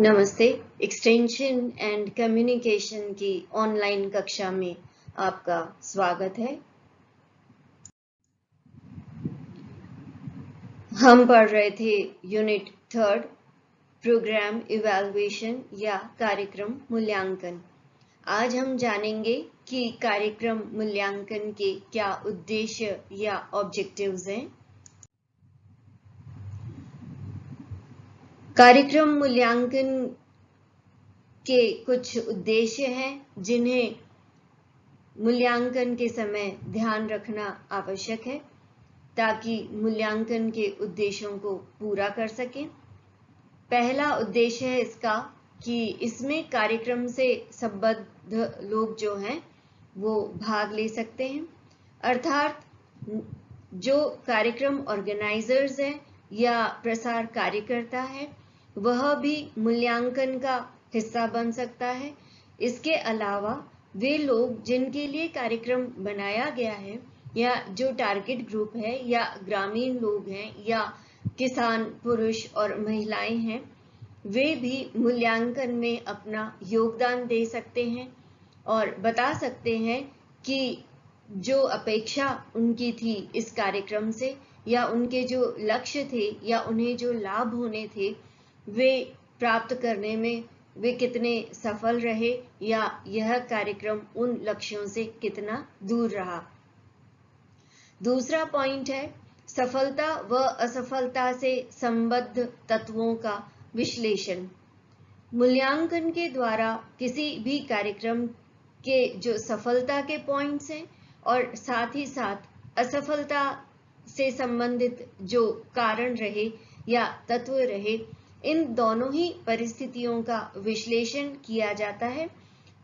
नमस्ते। Extension and communication की online कक्षा में आपका स्वागत है। हम पढ़ रहे थे यूनिट 3 प्रोग्राम इवैल्यूएशन या कार्यक्रम मूल्यांकन। आज हम जानेंगे कि कार्यक्रम मूल्यांकन के क्या उद्देश्य या ऑब्जेक्टिव्स हैं। कार्यक्रम मूल्यांकन के कुछ उद्देश्य हैं जिन्हें मूल्यांकन के समय ध्यान रखना आवश्यक है ताकि मूल्यांकन के उद्देश्यों को पूरा कर सकें। पहला उद्देश्य है इसका कि इसमें कार्यक्रम से संबद्ध लोग जो हैं वो भाग ले सकते हैं, अर्थात जो कार्यक्रम ऑर्गेनाइजर्स हैं या प्रसार कार्यकर्ता है वह भी मूल्यांकन का हिस्सा बन सकता है। इसके अलावा वे लोग जिनके लिए कार्यक्रम बनाया गया है या जो टारगेट ग्रुप है या ग्रामीण लोग हैं या किसान पुरुष और महिलाएं हैं, वे भी मूल्यांकन में अपना योगदान दे सकते हैं और बता सकते हैं कि जो अपेक्षा उनकी थी इस कार्यक्रम से या उनके जो लक्ष्य थे या उन्हें जो लाभ होने थे वे प्राप्त करने में वे कितने सफल रहे या यह कार्यक्रम उन लक्ष्यों से कितना दूर रहा। दूसरा पॉइंट है सफलता व असफलता से संबद्ध तत्वों का विश्लेषण। मूल्यांकन के द्वारा किसी भी कार्यक्रम के जो सफलता के पॉइंट्स हैं और साथ ही साथ असफलता से संबंधित जो कारण रहे या तत्व रहे, इन दोनों ही परिस्थितियों का विश्लेषण किया जाता है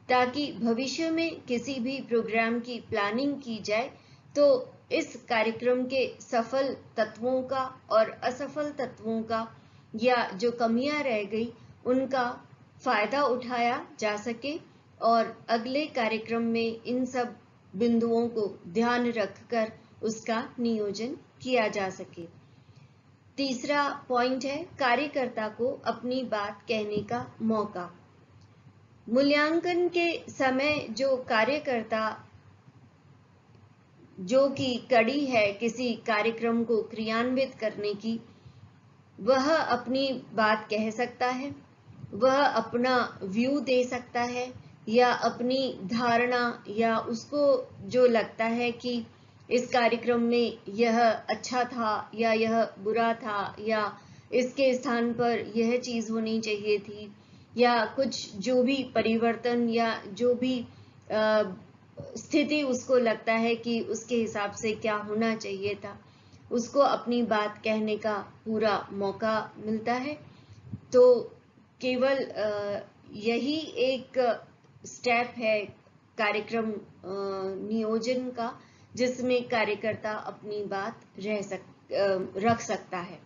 ताकि भविष्य में किसी भी प्रोग्राम की प्लानिंग की जाए तो इस कार्यक्रम के सफल तत्वों का और असफल तत्वों का या जो कमियां रह गई उनका फायदा उठाया जा सके और अगले कार्यक्रम में इन सब बिंदुओं को ध्यान रखकर उसका नियोजन किया जा सके। तीसरा पॉइंट है कार्यकर्ता को अपनी बात कहने का मौका। मूल्यांकन के समय जो कार्यकर्ता जो कि कड़ी है किसी कार्यक्रम को क्रियान्वित करने की, वह अपनी बात कह सकता है, वह अपना व्यू दे सकता है या अपनी धारणा या उसको जो लगता है कि इस कार्यक्रम में यह अच्छा था या यह बुरा था या इसके स्थान पर यह चीज होनी चाहिए थी या कुछ जो भी परिवर्तन या जो भी स्थिति उसको लगता है कि उसके हिसाब से क्या होना चाहिए था, उसको अपनी बात कहने का पूरा मौका मिलता है। तो केवल यही एक स्टेप है कार्यक्रम नियोजन का जिसमें कार्यकर्ता अपनी बात रख सकता है।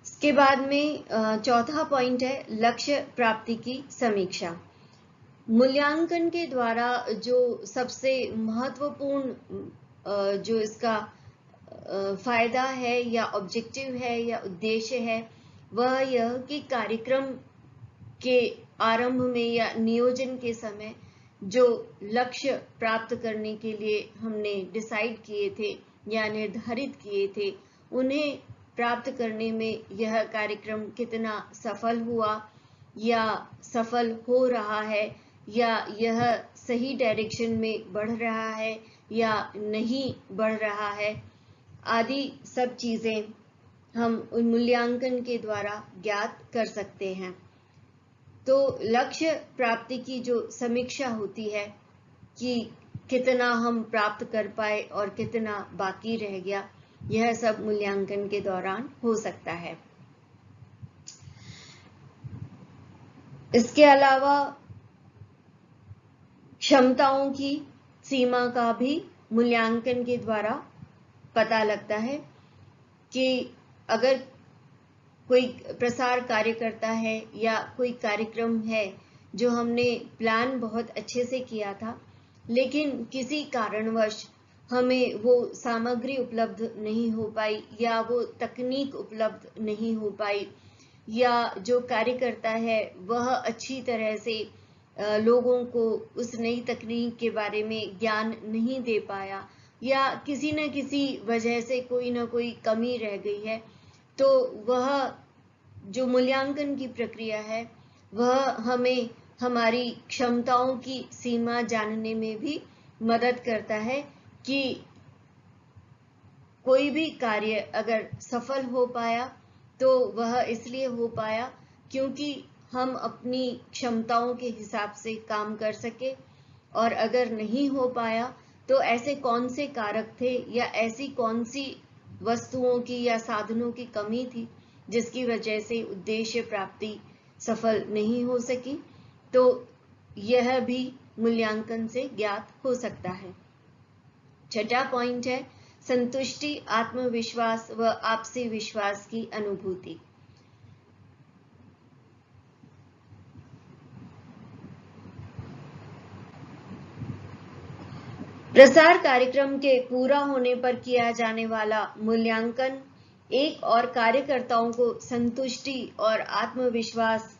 इसके बाद में चौथा पॉइंट है लक्ष्य प्राप्ति की समीक्षा। मूल्यांकन के द्वारा जो सबसे महत्वपूर्ण जो इसका फायदा है या ऑब्जेक्टिव है या उद्देश्य है वह यह कि कार्यक्रम के आरंभ में या नियोजन के समय जो लक्ष्य प्राप्त करने के लिए हमने डिसाइड किए थे या निर्धारित किए थे, उन्हें प्राप्त करने में यह कार्यक्रम कितना सफल हुआ या सफल हो रहा है या यह सही डायरेक्शन में बढ़ रहा है या नहीं बढ़ रहा है, आदि सब चीजें हम उन मूल्यांकन के द्वारा ज्ञात कर सकते हैं। तो लक्ष्य प्राप्ति की जो समीक्षा होती है कि कितना हम प्राप्त कर पाए और कितना बाकी रह गया, यह सब मूल्यांकन के दौरान हो सकता है। इसके अलावा क्षमताओं की सीमा का भी मूल्यांकन के द्वारा पता लगता है कि अगर कोई प्रसार कार्यकर्ता है या कोई कार्यक्रम है जो हमने प्लान बहुत अच्छे से किया था लेकिन किसी कारणवश हमें वो सामग्री उपलब्ध नहीं हो पाई या वो तकनीक उपलब्ध नहीं हो पाई या जो कार्यकर्ता है वह अच्छी तरह से लोगों को उस नई तकनीक के बारे में ज्ञान नहीं दे पाया, या किसी न किसी वजह से कोई ना कोई कमी रह गई है, तो वह जो मूल्यांकन की प्रक्रिया है वह हमें हमारी क्षमताओं की सीमा जानने में भी मदद करता है कि कोई भी कार्य अगर सफल हो पाया तो वह इसलिए हो पाया क्योंकि हम अपनी क्षमताओं के हिसाब से काम कर सके, और अगर नहीं हो पाया तो ऐसे कौन से कारक थे या ऐसी कौन सी वस्तुओं की या साधनों की कमी थी जिसकी वजह से उद्देश्य प्राप्ति सफल नहीं हो सकी। तो यह भी मूल्यांकन से ज्ञात हो सकता है। छठा पॉइंट है संतुष्टि, आत्मविश्वास व आपसी विश्वास की अनुभूति। प्रसार कार्यक्रम के पूरा होने पर किया जाने वाला मूल्यांकन एक और कार्यकर्ताओं को संतुष्टि और आत्मविश्वास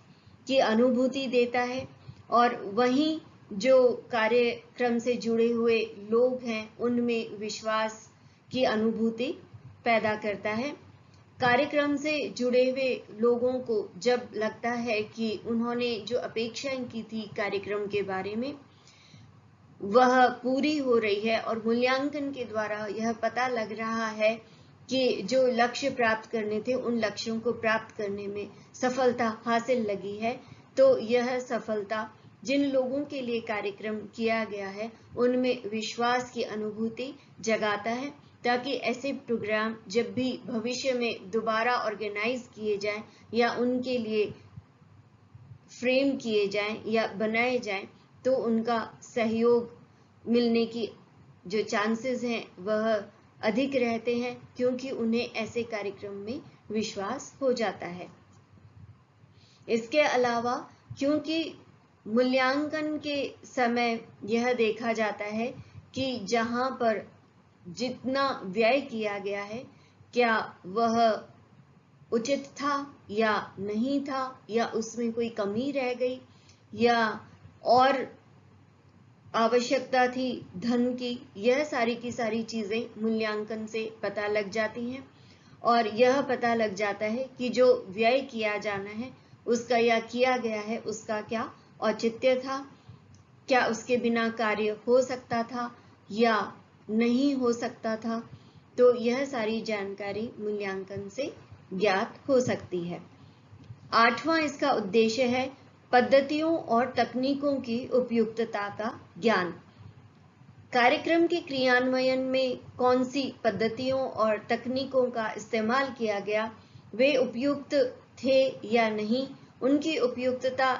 की अनुभूति देता है, और वहीं जो कार्यक्रम से जुड़े हुए लोग हैं उनमें विश्वास की अनुभूति पैदा करता है। कार्यक्रम से जुड़े हुए लोगों को जब लगता है कि उन्होंने जो अपेक्षाएं की थी कार्यक्रम के बारे में वह पूरी हो रही है, और मूल्यांकन के द्वारा यह पता लग रहा है कि जो लक्ष्य प्राप्त करने थे उन लक्ष्यों को प्राप्त करने में सफलता हासिल लगी है, तो यह सफलता जिन लोगों के लिए कार्यक्रम किया गया है उनमें विश्वास की अनुभूति जगाता है, ताकि ऐसे प्रोग्राम जब भी भविष्य में दोबारा ऑर्गेनाइज किए जाएं या उनके लिए फ्रेम किए जाएं या बनाए जाएं तो उनका सहयोग मिलने की जो चांसेस हैं वह अधिक रहते हैं, क्योंकि उन्हें ऐसे कार्यक्रम में विश्वास हो जाता है। इसके अलावा क्योंकि मूल्यांकन के समय यह देखा जाता है कि जहां पर जितना व्यय किया गया है क्या वह उचित था या नहीं था, या उसमें कोई कमी रह गई या और आवश्यकता थी धन की, यह सारी की सारी चीजें मूल्यांकन से पता लग जाती हैं, और यह पता लग जाता है कि जो व्यय किया जाना है उसका या किया गया है उसका क्या औचित्य था, क्या उसके बिना कार्य हो सकता था या नहीं हो सकता था। तो यह सारी जानकारी मूल्यांकन से ज्ञात हो सकती है। आठवां इसका उद्देश्य है पद्धतियों और तकनीकों की उपयुक्तता का ज्ञान। कार्यक्रम के क्रियान्वयन में कौन सी पद्धतियों और तकनीकों का इस्तेमाल किया गया, वे उपयुक्त थे या नहीं, उनकी उपयुक्तता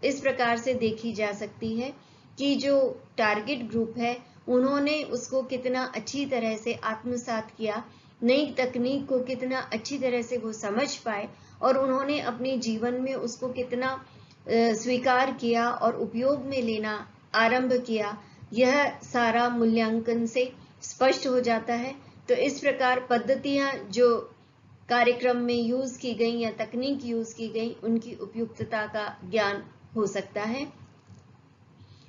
इस प्रकार से देखी जा सकती है कि जो टारगेट ग्रुप है उन्होंने उसको कितना अच्छी तरह से आत्मसात किया, नई तकनीक को कितना अच्छी तरह से वो समझ पाए और उन्होंने अपने जीवन में उसको कितना स्वीकार किया और उपयोग में लेना आरंभ किया, यह सारा मूल्यांकन से स्पष्ट हो जाता है। तो इस प्रकार पद्धतियां जो कार्यक्रम में यूज की गई या तकनीक यूज की गई उनकी उपयुक्तता का ज्ञान हो सकता है।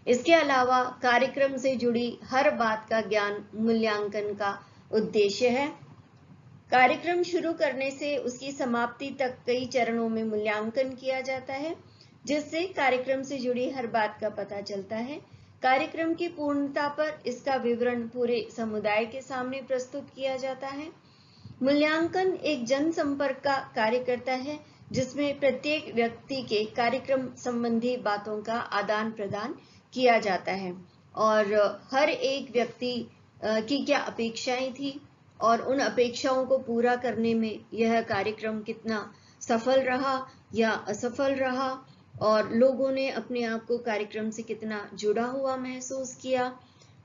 इसके अलावा कार्यक्रम से जुड़ी हर बात का ज्ञान मूल्यांकन का उद्देश्य है। कार्यक्रम शुरू करने से उसकी समाप्ति तक कई चरणों में मूल्यांकन किया जाता है, जिससे कार्यक्रम से जुड़ी हर बात का पता चलता है। कार्यक्रम की पूर्णता पर इसका विवरण पूरे समुदाय के सामने प्रस्तुत किया जाता है। मूल्यांकन एक जनसंपर्क का कार्य करता है, जिसमें प्रत्येक व्यक्ति के कार्यक्रम संबंधी बातों का आदान प्रदान किया जाता है और हर एक व्यक्ति की क्या अपेक्षाएं थी और उन अपेक्षाओं को पूरा करने में यह कार्यक्रम कितना सफल रहा या असफल रहा, और लोगों ने अपने आप को कार्यक्रम से कितना जुड़ा हुआ महसूस किया,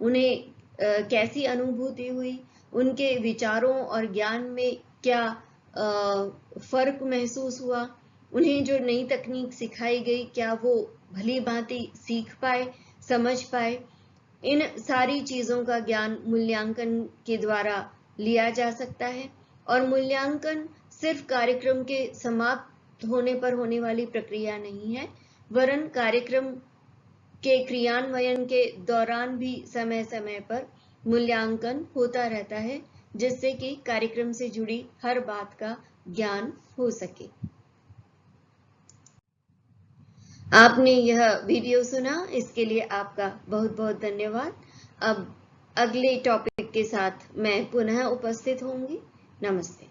उन्हें कैसी अनुभूति हुई, उनके विचारों और ज्ञान में क्या फर्क महसूस हुआ, उन्हें जो नई तकनीक सिखाई गई क्या वो भली भांति सीख पाए, समझ पाए। इन सारी चीजों का ज्ञान मूल्यांकन के द्वारा लिया जा सकता है और मूल्यांकन सिर्फ कार्यक्रम के समाप्त होने पर होने वाली प्रक्रिया नहीं है, वरन कार्यक्रम के क्रियान्वयन के दौरान भी समय समय पर मूल्यांकन होता रहता है, जिससे कि कार्यक्रम से जुड़ी हर बात का ज्ञान हो सके। आपने यह वीडियो सुना, इसके लिए आपका बहुत बहुत धन्यवाद। अब अगले टॉपिक के साथ मैं पुनः उपस्थित होंगी। नमस्ते।